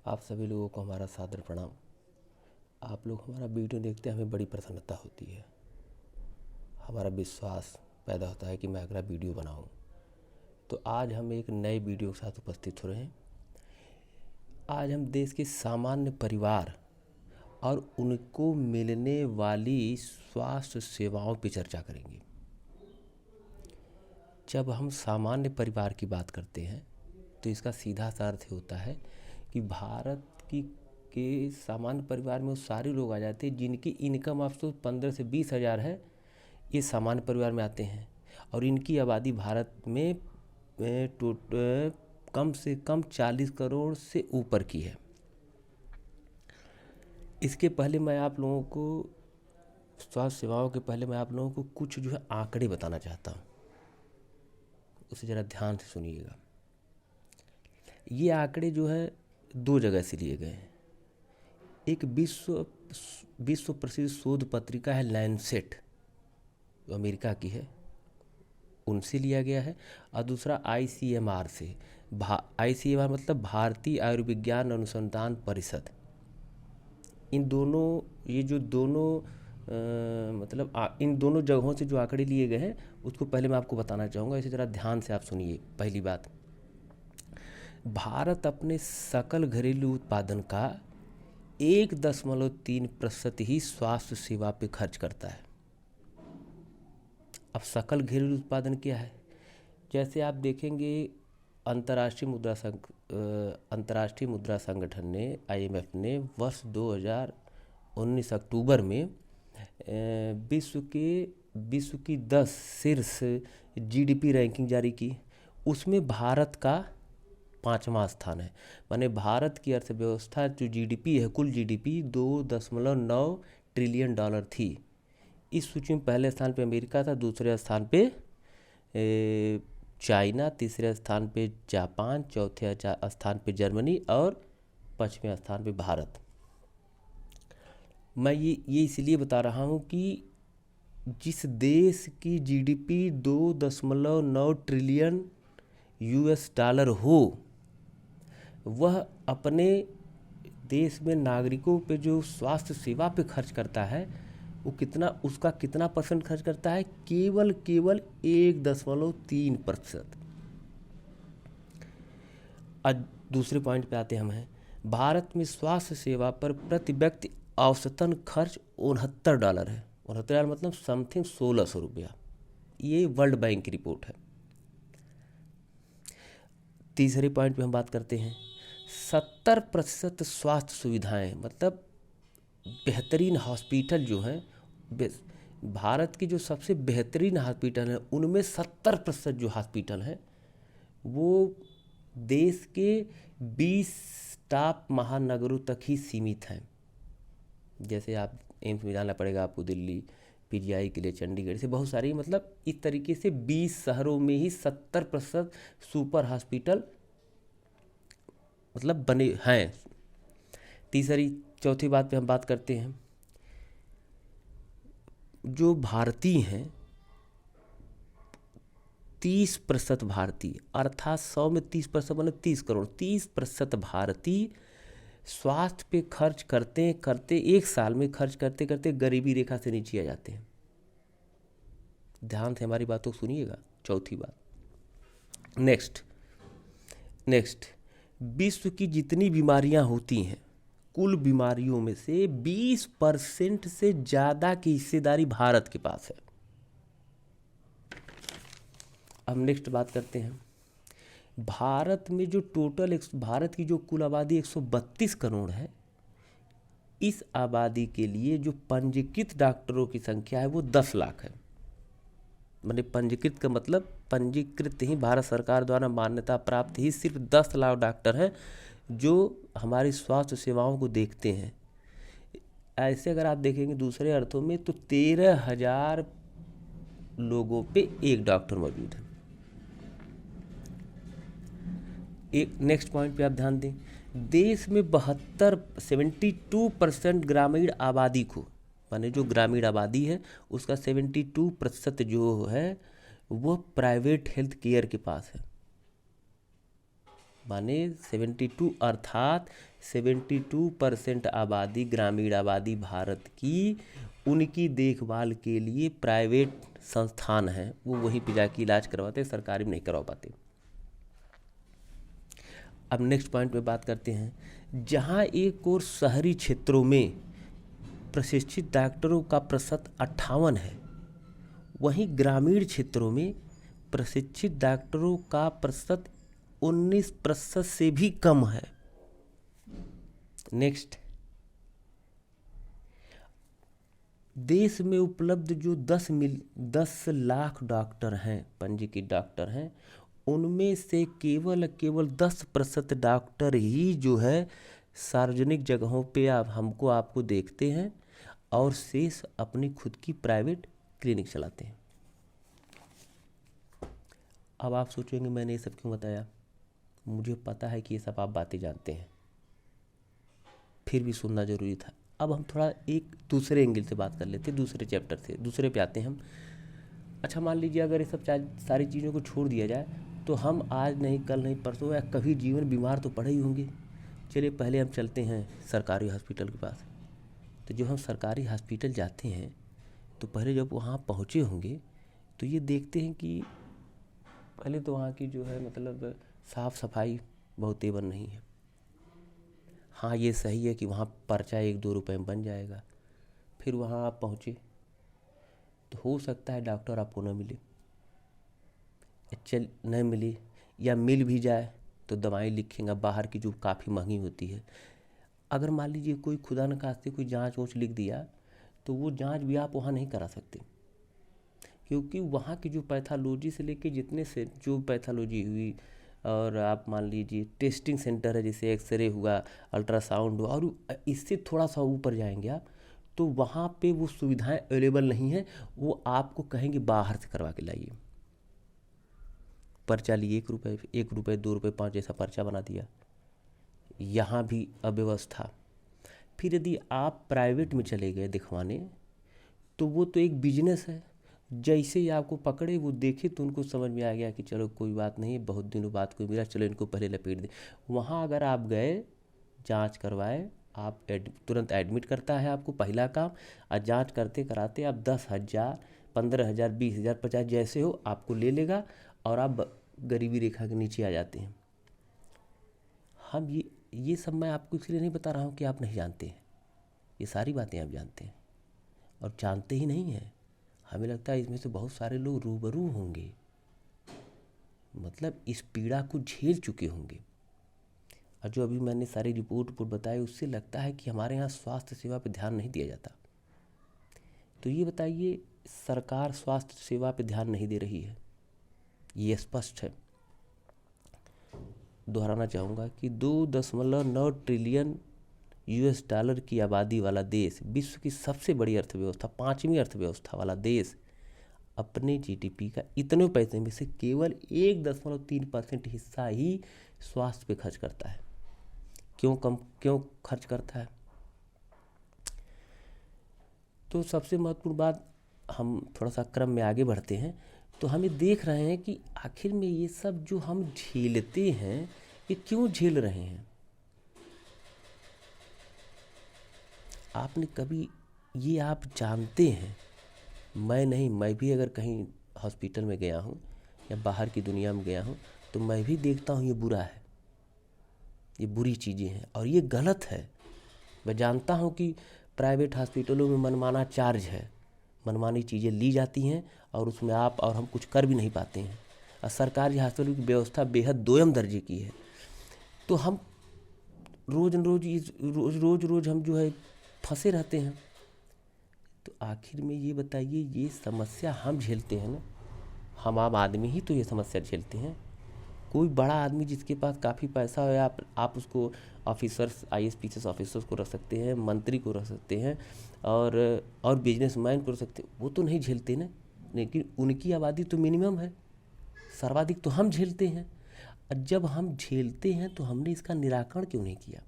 आप सभी लोगों को हमारा सादर प्रणाम। आप लोग हमारा वीडियो देखते हैं, हमें बड़ी प्रसन्नता होती है। हमारा विश्वास पैदा होता है कि मैं अगला वीडियो बनाऊं। तो आज हम एक नए वीडियो के साथ उपस्थित हो रहे हैं। आज हम देश के सामान्य परिवार और उनको मिलने वाली स्वास्थ्य सेवाओं पर चर्चा करेंगे। जब हम सामान्य परिवार की बात करते हैं तो इसका सीधा सा अर्थ होता है कि भारत की के सामान्य परिवार में वो सारे लोग आ जाते हैं जिनकी इनकम आप तो 15 से 20 हज़ार है। ये सामान्य परिवार में आते हैं और इनकी आबादी भारत में कम से कम 40 करोड़ से ऊपर की है। इसके पहले मैं आप लोगों को स्वास्थ्य सेवाओं के पहले मैं आप लोगों को कुछ जो है आंकड़े बताना चाहता हूँ, उसे ज़रा ध्यान से सुनिएगा। ये आंकड़े जो है दो जगह से लिए गए हैं। एक विश्व प्रसिद्ध शोध पत्रिका है लैंसेट, जो अमेरिका की है, उनसे लिया गया है, और दूसरा ICMR से। ICMR मतलब भारतीय आयुर्विज्ञान अनुसंधान परिषद। इन दोनों इन दोनों जगहों से जो आंकड़े लिए गए हैं उसको पहले मैं आपको बताना चाहूँगा। इसे ज़रा ध्यान से आप सुनिए। पहली बात, भारत अपने सकल घरेलू उत्पादन का 1.3% ही स्वास्थ्य सेवा पे खर्च करता है। अब सकल घरेलू उत्पादन क्या है? जैसे आप देखेंगे अंतर्राष्ट्रीय मुद्रा संगठन ने IMF ने वर्ष 2019 अक्टूबर में विश्व की 10 शीर्ष GDP रैंकिंग जारी की। उसमें भारत का 5वां स्थान है। माने भारत की अर्थव्यवस्था जो GDP है, कुल GDP 2.9 ट्रिलियन डॉलर थी। इस सूची में पहले स्थान पे अमेरिका था, दूसरे स्थान पे चाइना, तीसरे स्थान पे जापान, चौथे स्थान पे जर्मनी और 5वें स्थान पे भारत। मैं ये इसलिए बता रहा हूँ कि जिस देश की GDP 2.9 ट्रिलियन US डॉलर हो, वह अपने देश में नागरिकों पे जो स्वास्थ्य सेवा पे खर्च करता है उसका कितना परसेंट खर्च करता है? केवल 1.3%। आज दूसरे पॉइंट पे आते हैं। भारत में स्वास्थ्य सेवा पर प्रति व्यक्ति औसतन खर्च $69 है। $69 मतलब समथिंग 1600 रुपया। ये वर्ल्ड बैंक की रिपोर्ट है। तीसरे पॉइंट पे हम बात करते हैं 70% स्वास्थ्य सुविधाएं, मतलब बेहतरीन हॉस्पिटल जो हैं, भारत की जो सबसे बेहतरीन हॉस्पिटल हैं उनमें 70% जो हॉस्पिटल हैं वो देश के 20 टॉप महानगरों तक ही सीमित हैं। जैसे आप एम्स में जाना पड़ेगा आपको, दिल्ली, PGI के लिए चंडीगढ़ से बहुत सारी, मतलब इस तरीके से 20 शहरों में ही 70% सुपर हॉस्पिटल मतलब बने हैं। चौथी बात पे हम बात करते हैं, जो भारतीय हैं 30% भारतीय, अर्थात 100 में 30% मतलब 30 करोड़, 30% भारतीय स्वास्थ्य पे खर्च करते एक साल में खर्च करते करते गरीबी रेखा से नीचे आ जाते हैं। ध्यान से हमारी बातों को सुनिएगा। चौथी बात, नेक्स्ट विश्व की जितनी बीमारियां होती हैं, कुल बीमारियों में से 20% से ज़्यादा की हिस्सेदारी भारत के पास है। अब नेक्स्ट बात करते हैं, भारत में जो भारत की जो कुल आबादी 132 करोड़ है, इस आबादी के लिए जो पंजीकृत डॉक्टरों की संख्या है वो 10 लाख है। मैंने पंजीकृत का मतलब पंजीकृत ही, भारत सरकार द्वारा मान्यता प्राप्त ही सिर्फ 10 लाख डॉक्टर हैं जो हमारी स्वास्थ्य सेवाओं को देखते हैं। ऐसे अगर आप देखेंगे दूसरे अर्थों में तो 13,000 लोगों पे एक डॉक्टर मौजूद है। एक नेक्स्ट पॉइंट पे आप ध्यान दें, देश में 72% ग्रामीण आबादी को, माने जो ग्रामीण आबादी है उसका 72% जो है वो प्राइवेट हेल्थ केयर के पास है। माने 72 अर्थात 72% आबादी, ग्रामीण आबादी भारत की, उनकी देखभाल के लिए प्राइवेट संस्थान हैं, वो वहीं पे जाके इलाज करवाते, सरकारी में नहीं करवा पाते। अब नेक्स्ट पॉइंट पे बात करते हैं। जहाँ एक और शहरी क्षेत्रों में प्रशिक्षित डॉक्टरों का प्रतिशत 58 है, वहीं ग्रामीण क्षेत्रों में प्रशिक्षित डॉक्टरों का प्रतिशत 19% से भी कम है। नेक्स्ट, देश में उपलब्ध जो 10 लाख डॉक्टर हैं, पंजीकृत डॉक्टर हैं, उनमें से केवल 10% डॉक्टर ही जो है सार्वजनिक जगहों पे आपको देखते हैं, और शेष अपनी खुद की प्राइवेट क्लिनिक चलाते हैं। अब आप सोचेंगे मैंने ये सब क्यों बताया, मुझे पता है कि ये सब आप बातें जानते हैं, फिर भी सुनना जरूरी था। अब हम थोड़ा एक दूसरे एंगल से बात कर लेते हैं, दूसरे चैप्टर से, दूसरे पे आते हैं हम। अच्छा, मान लीजिए अगर ये सब सारी चीज़ों को छोड़ दिया जाए तो हम आज नहीं, कल नहीं, परसों या कभी जीवन बीमार तो पड़े ही होंगे। चलिए पहले हम चलते हैं सरकारी हॉस्पिटल के पास। तो जब हम सरकारी हॉस्पिटल जाते हैं तो पहले जब वहाँ पहुँचे होंगे तो ये देखते हैं कि पहले तो वहाँ की जो है मतलब साफ़ सफाई बहुत एवन नहीं है। हाँ, ये सही है कि वहाँ पर्चा 1-2 रुपए में बन जाएगा। फिर वहाँ आप पहुँचे तो हो सकता है डॉक्टर आपको न मिले, न मिले, या मिल भी जाए तो दवाएं लिखेंगे बाहर की जो काफ़ी महंगी होती है। अगर मान लीजिए कोई खुदा न खास्ते कोई जांच वोच लिख दिया तो वो जांच भी आप वहाँ नहीं करा सकते, क्योंकि वहाँ की जो पैथोलॉजी से लेके जितने से जो पैथोलॉजी हुई, और आप मान लीजिए टेस्टिंग सेंटर है, जैसे एक्सरे हुआ, अल्ट्रासाउंड हुआ, और इससे थोड़ा सा ऊपर जाएंगे आप तो वहाँ पे वो सुविधाएं अवेलेबल नहीं है। वो आपको कहेंगे बाहर से करवा के लाइए। पर्चा लिए 1 रुपये 2 रुपये 5 ऐसा पर्चा बना दिया। यहाँ भी अव्यवस्था। फिर यदि आप प्राइवेट में चले गए दिखवाने तो वो तो एक बिजनेस है। जैसे ही आपको पकड़े, वो देखे तो उनको समझ में आ गया कि चलो कोई बात नहीं, बहुत दिनों बाद कोई मिला, चलो इनको पहले लपेट दें। वहाँ अगर आप गए, जांच करवाए, आप तुरंत एडमिट करता है आपको, पहला काम। और जांच करते कराते आप 10,000, 15,000, 20,000, 50 जैसे हो आपको ले लेगा, और आप गरीबी रेखा के नीचे आ जाते हैं। हम ये सब मैं आपको इसलिए नहीं बता रहा हूँ कि आप नहीं जानते हैं, ये सारी बातें आप जानते हैं, और जानते ही नहीं हैं। हमें लगता है इसमें से बहुत सारे लोग रूबरू होंगे, मतलब इस पीड़ा को झेल चुके होंगे। और जो अभी मैंने सारी रिपोर्ट बताई, उससे लगता है कि हमारे यहाँ स्वास्थ्य सेवा पर ध्यान नहीं दिया जाता। तो ये बताइए, सरकार स्वास्थ्य सेवा पर ध्यान नहीं दे रही है, ये स्पष्ट है। दोहराना चाहूँगा कि 2.9 ट्रिलियन US डॉलर की आबादी वाला देश, विश्व की सबसे बड़ी अर्थव्यवस्था, 5वीं अर्थव्यवस्था वाला देश, अपने GDP का इतने पैसे में से केवल 1.3% हिस्सा ही स्वास्थ्य पे खर्च करता है। क्यों खर्च करता है? तो सबसे महत्वपूर्ण बात, हम थोड़ा सा क्रम में आगे बढ़ते हैं तो हमें देख रहे हैं कि आखिर में ये सब जो हम झेलते हैं, ये क्यों झेल रहे हैं। आपने कभी ये आप जानते हैं, मैं नहीं, मैं भी अगर कहीं हॉस्पिटल में गया हूँ या बाहर की दुनिया में गया हूँ तो मैं भी देखता हूँ ये बुरा है, ये बुरी चीज़ें हैं और ये गलत है। मैं जानता हूँ कि प्राइवेट हॉस्पिटलों में मनमाना चार्ज है, मनमानी चीज़ें ली जाती हैं और उसमें आप और हम कुछ कर भी नहीं पाते हैं। और सरकारी हॉस्पिटलों की व्यवस्था बेहद दोयम दर्जे की है। तो हम रोज हम जो है फंसे रहते हैं। तो आखिर में ये बताइए, ये समस्या हम झेलते हैं ना, हम आम आदमी ही तो ये समस्या झेलते हैं। कोई बड़ा आदमी जिसके पास काफ़ी पैसा है, आप उसको ऑफिसर्स, IAS ऑफिसर्स को रख सकते हैं, मंत्री को रख सकते हैं, और बिजनेसमैन को रख सकते हैं, वो तो नहीं झेलते ना। लेकिन उनकी आबादी तो मिनिमम है, सर्वाधिक तो हम झेलते हैं। और जब हम झेलते हैं तो हमने इसका निराकरण क्यों नहीं किया?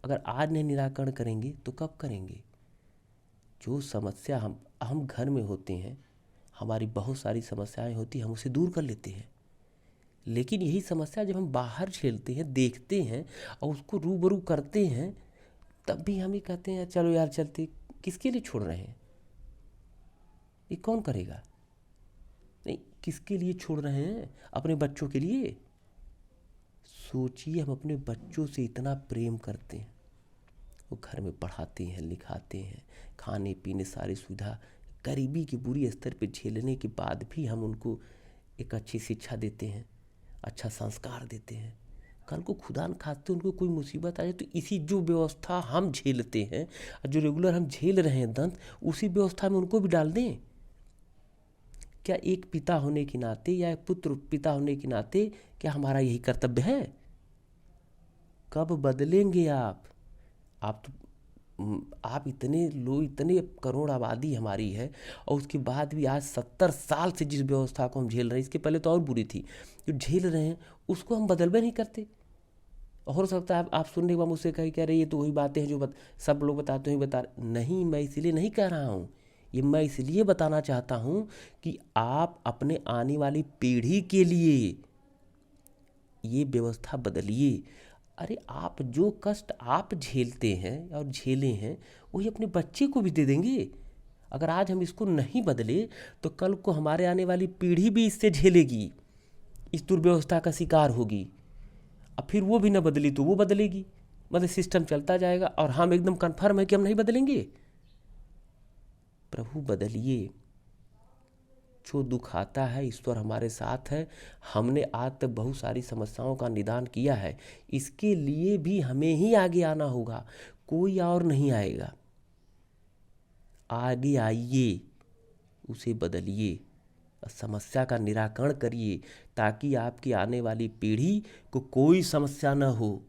अगर आज नहीं निराकरण करेंगे तो कब करेंगे? जो समस्या हम घर में होते हैं, हमारी बहुत सारी समस्याएं होती हैं, हम उसे दूर कर लेते हैं। लेकिन यही समस्या जब हम बाहर झेलते हैं, देखते हैं और उसको रूबरू करते हैं, तब भी हम ही कहते हैं चलो यार चलते। किसके लिए छोड़ रहे हैं? ये कौन करेगा? नहीं, किसके लिए छोड़ रहे हैं? अपने बच्चों के लिए। सोचिए, हम अपने बच्चों से इतना प्रेम करते हैं, वो घर में पढ़ाते हैं, लिखाते हैं, खाने पीने सारी सुविधा गरीबी की बुरी स्तर पे झेलने के बाद भी हम उनको एक अच्छी शिक्षा देते हैं, अच्छा संस्कार देते हैं। कल को खुदा न खास्ते उनको कोई मुसीबत आ जाए तो इसी जो व्यवस्था हम झेलते हैं, जो रेगुलर हम झेल रहे हैं दंत, उसी व्यवस्था में उनको भी डाल दें। क्या एक पिता होने के नाते या एक पुत्र पिता होने के नाते क्या हमारा यही कर्तव्य है? कब बदलेंगे आप? आप इतने लोग, इतने करोड़ आबादी हमारी है, और उसके बाद भी आज 70 साल से जिस व्यवस्था को हम झेल रहे हैं, इसके पहले तो और बुरी थी, जो झेल रहे हैं उसको हम बदलवे नहीं करते। हो सकता है आप सुनने के बाद मुझसे कह रहे ये तो वही बातें हैं जो सब लोग बताते हैं, बता नहीं। मैं इसलिए नहीं कह रहा हूँ, ये मैं इसलिए बताना चाहता हूँ कि आप अपने आने वाली पीढ़ी के लिए ये व्यवस्था बदलिए। अरे आप जो कष्ट आप झेलते हैं और झेले हैं, वही अपने बच्चे को भी दे देंगे। अगर आज हम इसको नहीं बदले तो कल को हमारे आने वाली पीढ़ी भी इससे झेलेगी, इस दुर्व्यवस्था का शिकार होगी। अब फिर वो भी ना बदली तो वो बदलेगी, मतलब सिस्टम चलता जाएगा और हम एकदम कन्फर्म है कि हम नहीं बदलेंगे। प्रभु बदलिए। जो दुख आता है, ईश्वर हमारे साथ है। हमने आज तक बहुत सारी समस्याओं का निदान किया है, इसके लिए भी हमें ही आगे आना होगा, कोई और नहीं आएगा। आगे आइए, उसे बदलिए, समस्या का निराकरण करिए, ताकि आपकी आने वाली पीढ़ी को कोई समस्या न हो।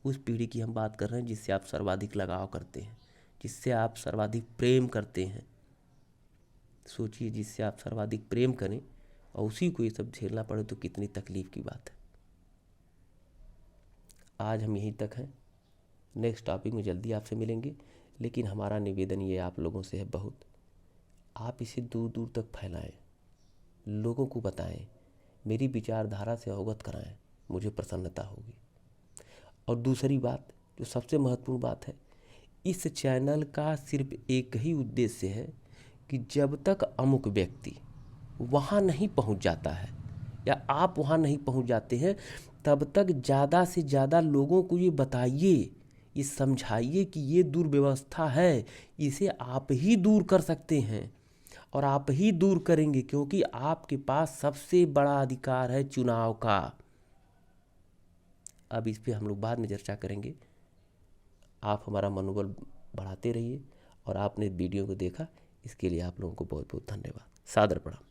उस पीढ़ी की हम बात कर रहे हैं जिससे आप सर्वाधिक लगाव करते हैं, जिससे आप सर्वाधिक प्रेम करते हैं। सोचिए, जिससे आप सर्वाधिक प्रेम करें और उसी को ये सब झेलना पड़े तो कितनी तकलीफ की बात है। आज हम यहीं तक हैं, नेक्स्ट टॉपिक में जल्दी आपसे मिलेंगे। लेकिन हमारा निवेदन ये आप लोगों से है बहुत, आप इसे दूर दूर तक फैलाएं, लोगों को बताएं, मेरी विचारधारा से अवगत कराएं, मुझे प्रसन्नता होगी। और दूसरी बात, जो सबसे महत्वपूर्ण बात है, इस चैनल का सिर्फ एक ही उद्देश्य है कि जब तक अमुक व्यक्ति वहाँ नहीं पहुँच जाता है या आप वहाँ नहीं पहुँच जाते हैं, तब तक ज़्यादा से ज़्यादा लोगों को ये बताइए, ये समझाइए कि ये दुर्व्यवस्था है, इसे आप ही दूर कर सकते हैं और आप ही दूर करेंगे, क्योंकि आपके पास सबसे बड़ा अधिकार है चुनाव का। अब इस पे हम लोग बाद में चर्चा करेंगे। आप हमारा मनोबल बढ़ाते रहिए, और आपने वीडियो को देखा इसके लिए आप लोगों को बहुत बहुत धन्यवाद। सादर प्रणाम।